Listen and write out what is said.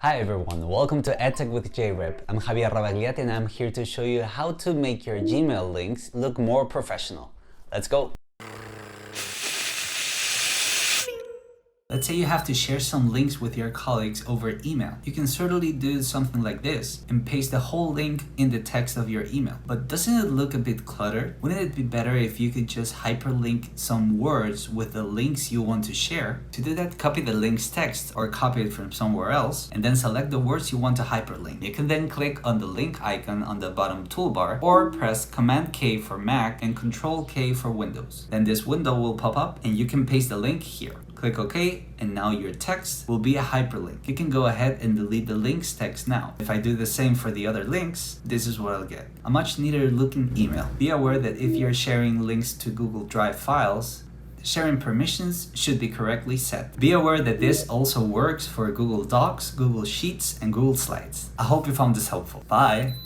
Hi everyone, welcome to Edtech with JRep. I'm Javier Rabagliati and I'm here to show you how to make your Gmail links look more professional. Let's go! Let's say you have to share some links with your colleagues over email. You can certainly do something like this and paste the whole link in the text of your email. But doesn't it look a bit cluttered? Wouldn't it be better if you could just hyperlink some words with the links you want to share? To do that, copy the link's text or copy it from somewhere else and then select the words you want to hyperlink. You can then click on the link icon on the bottom toolbar or press Command K for Mac and Control K for Windows. Then this window will pop up and you can paste the link here. Click OK, and now your text will be a hyperlink. You can go ahead and delete the link's text now. If I do the same for the other links, this is what I'll get. A much neater looking email. Be aware that if you're sharing links to Google Drive files, sharing permissions should be correctly set. Be aware that this also works for Google Docs, Google Sheets, and Google Slides. I hope you found this helpful. Bye!